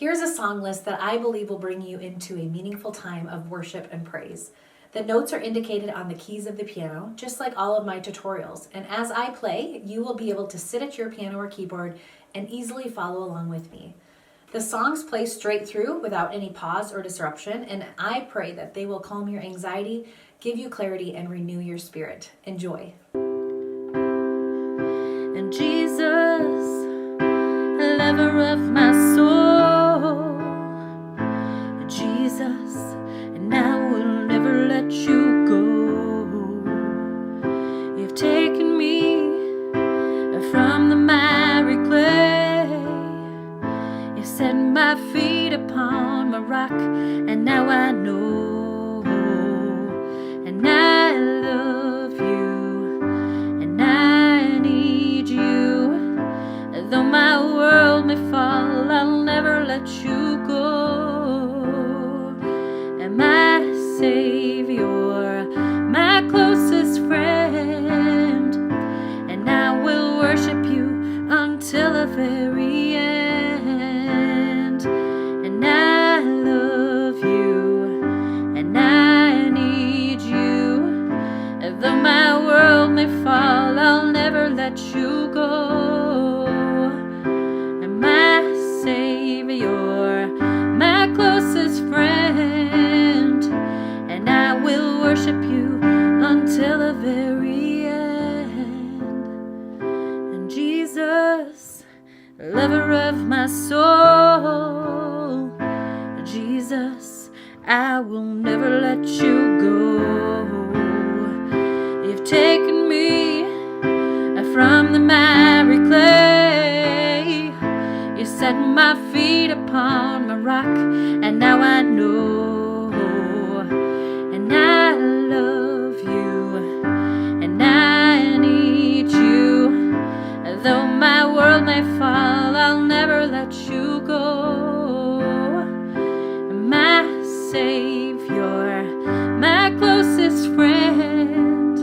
Here's a song list that I believe will bring you into a meaningful time of worship and praise. The notes are indicated on the keys of the piano, just like all of my tutorials. And as I play, you will be able to sit at your piano or keyboard and easily follow along with me. The songs play straight through without any pause or disruption, and I pray that they will calm your anxiety, give you clarity, and renew your spirit. Enjoy. And Jesus, lover of my soul, Jesus, and I will never let you go. You've taken me from the miry clay, you set my feet upon my rock, and now I know, and I love you, and I need you. Though my world may fall, I'll never let you go. And my Savior, my closest friend, and I will worship you until the very end. And I love you, and I need you. Though my world may fall, I'll never let you go. And my Savior, my closest friend, and I will worship you until the very end. And Jesus, lover of my soul, Jesus, I will never let you go. You've taken me from the miry clay, you set my feet upon my rock, and now I know, and I love you, and I need you. Though my world may fall, I'll never let you go. My Savior, my closest friend,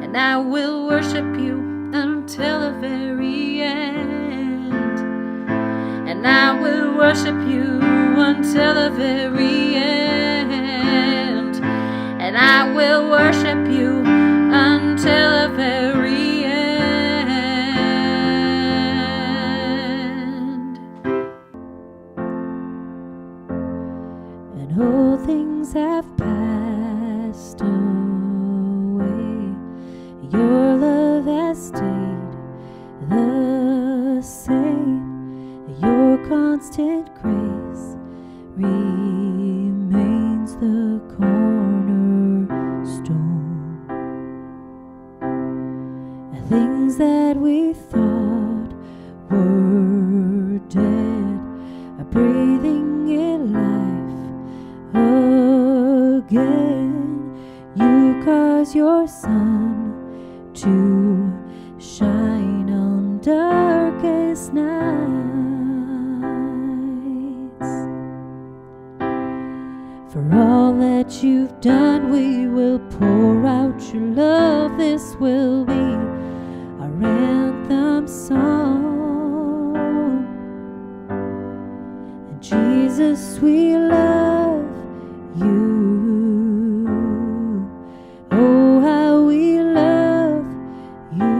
and I will worship you until the very end. And I will worship you until the very end. And I will worship you until the very end. And all things have passed away, your love has stayed the same. Your constant grace remains the cornerstone. Things that we thought were dead are breathing in life again. You cause your sun to shine on darkest nights. For all that you've done, we will pour out your love. This will be our anthem song. And Jesus, we love you. Oh, how we love you.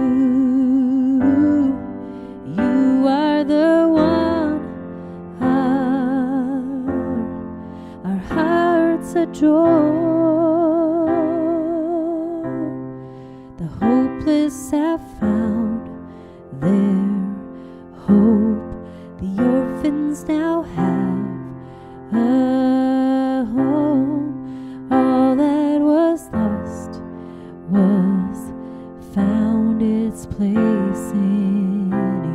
You are the one our hearts adore. The hopeless have found their hope. The orphans now have a home. All that was lost was found its place in you.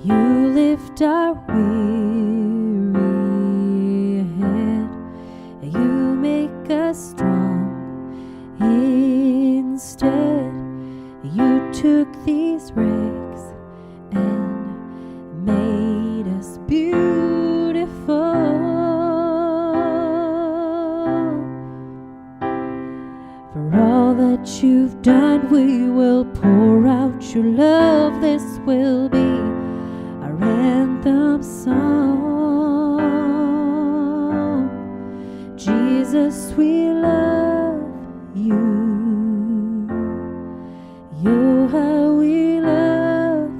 You lift our weary head. You make us strong instead. You took these rags and made us beautiful. For all that you've done, we will pour out your love. This will be love song. Jesus, we love you. Oh, how we love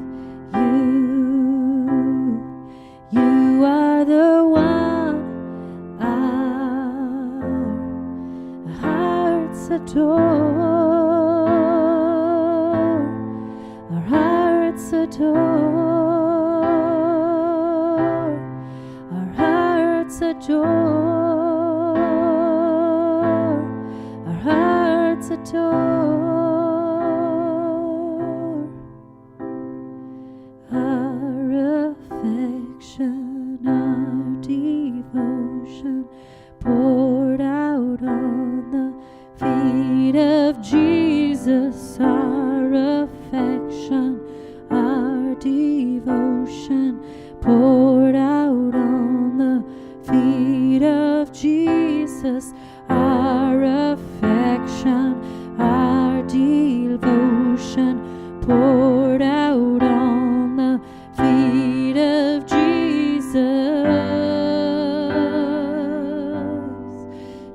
you. You are the one our hearts adore. Our hearts adore. Our hearts adore. Our hearts adore. Our affection, our devotion poured out on the feet of Jesus. Our affection, our devotion poured out on the feet of Jesus. Our affection, our devotion poured out on the feet of Jesus.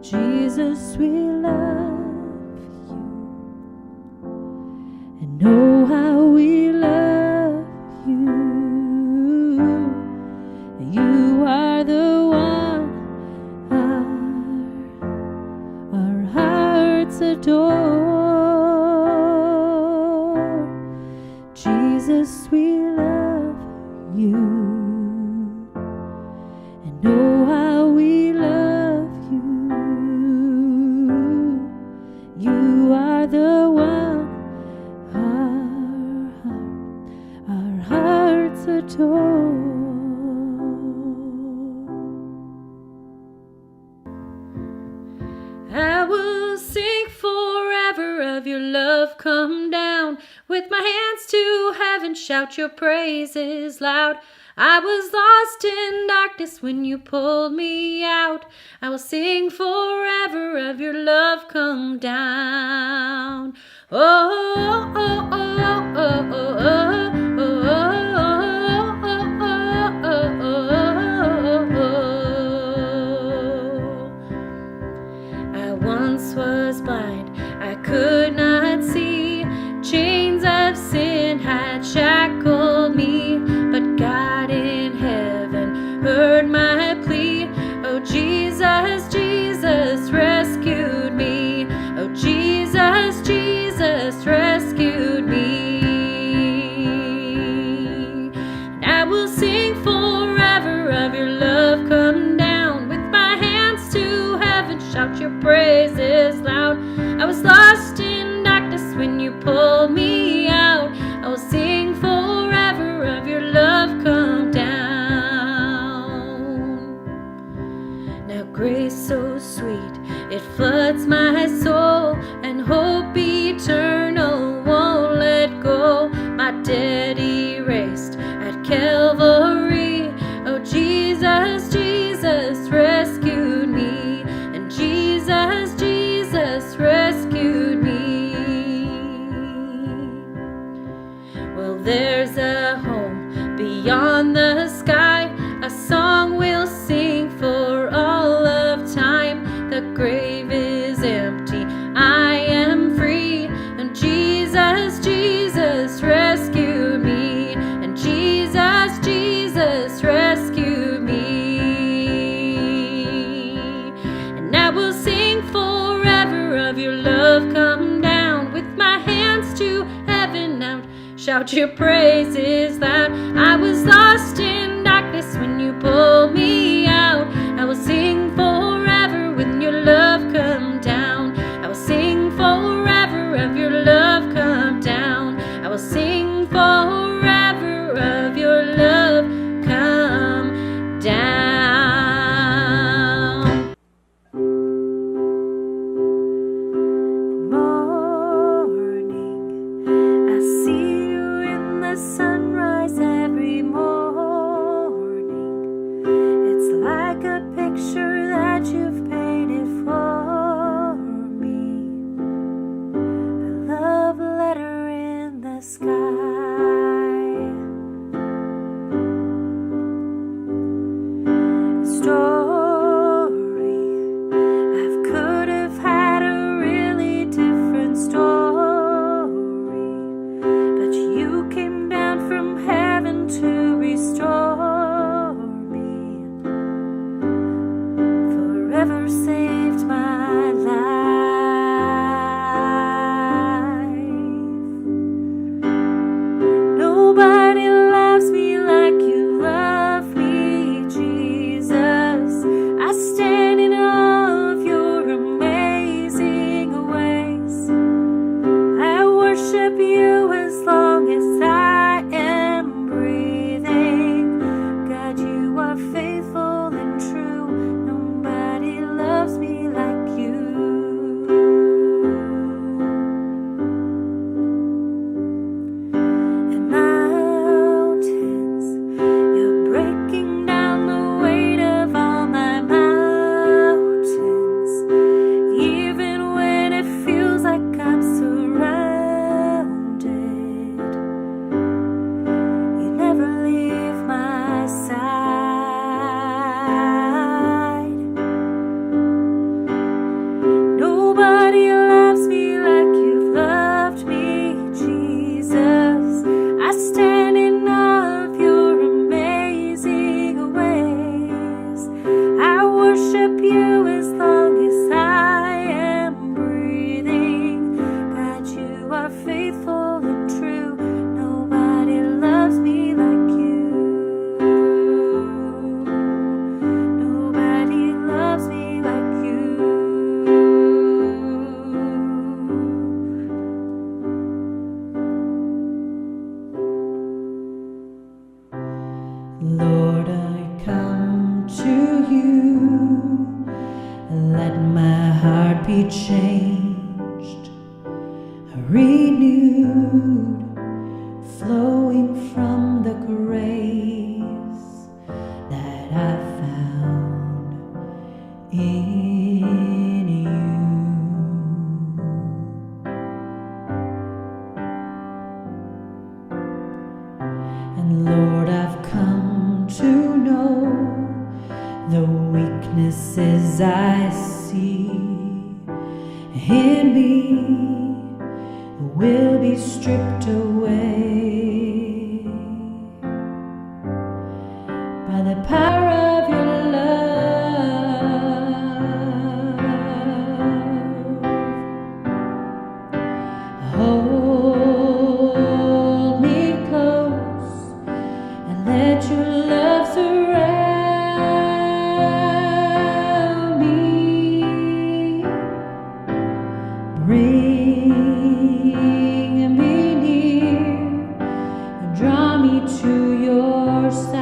Jesus, we love you. And oh, how we love you. You are the one our hearts adore. Jesus, we love you. And oh, how we love you. You are the one our hearts adore. I will sing forever of your love come down. With my hands to heaven, shout your praises loud. I was lost in darkness when you pulled me out. I will sing forever of your love come down. Oh, oh, oh, oh, oh, oh, oh, oh, oh. I once was blind, I could not see. Chains of sin had shackled me, but God in heaven heard my plea. Oh, Jesus, Jesus rescued me. Oh, Jesus, Jesus rescued me. And I will sing forever of your love come down. With my hands to heaven, shout your praises loud. I was lost in darkness when you pulled me out. I will sing forever of your love come down. Now grace so sweet, it floods my soul, and hope eternal won't let go. My debt erased at Calvary. Oh, Jesus, Jesus rescued me. And Jesus, Jesus rescued me. Well, there's a home beyond the sky, a song we'll sing for all of time. The grave is empty, I am free, and Jesus, Jesus rescued me. And Jesus, Jesus rescued me. And I will sing forever of your love come down. With my hands to heaven out, shout your praises loud. I was lost in darkness when you pulled me out. I will sing forever when your love come down. I will sing forever of your love come down. I will sing forever of your love come down. Morning, I see you in the sunrise. come to restore me, forever saved my life. Nobody loves me like you love me, Jesus. I stand in awe of your amazing ways. I worship you as long as I am breathing. God, you are faithful and true. Nobody loves me like you. And mountains, you're breaking down the weight of all my mountains. Even when it feels like I'm surrounded, you never leave my side. Nobody loves me like you've loved me, Jesus. I stand in awe of your amazing ways. I worship you as long as I am breathing. God, you are faithful and true. Nobody loves me like you. Nobody loves me like you. Lord, I come to you. Let my heart be changed, renewed, flowing from the grace that I found in you. And Lord, I've come to know the weaknesses I see in me will be stripped away by the power of your love. Hold me close and let your love surround me. Bring me near and draw me to your side.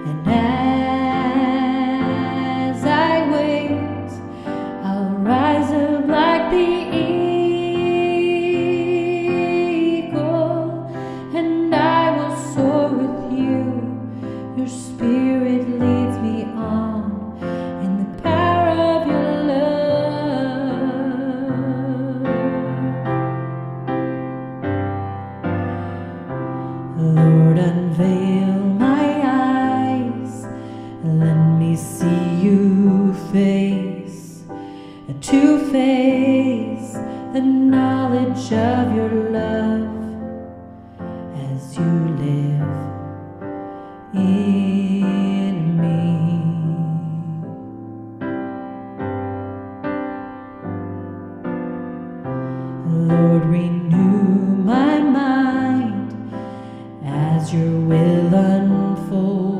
And as I wait, I'll rise up like the eagle, and I will soar with you. Your spirit leads me on in the power of your love. Lord, unveil my eyes, let me see you face to face, the knowledge of your love as you live in me. Lord, renew my mind as your will unfolds.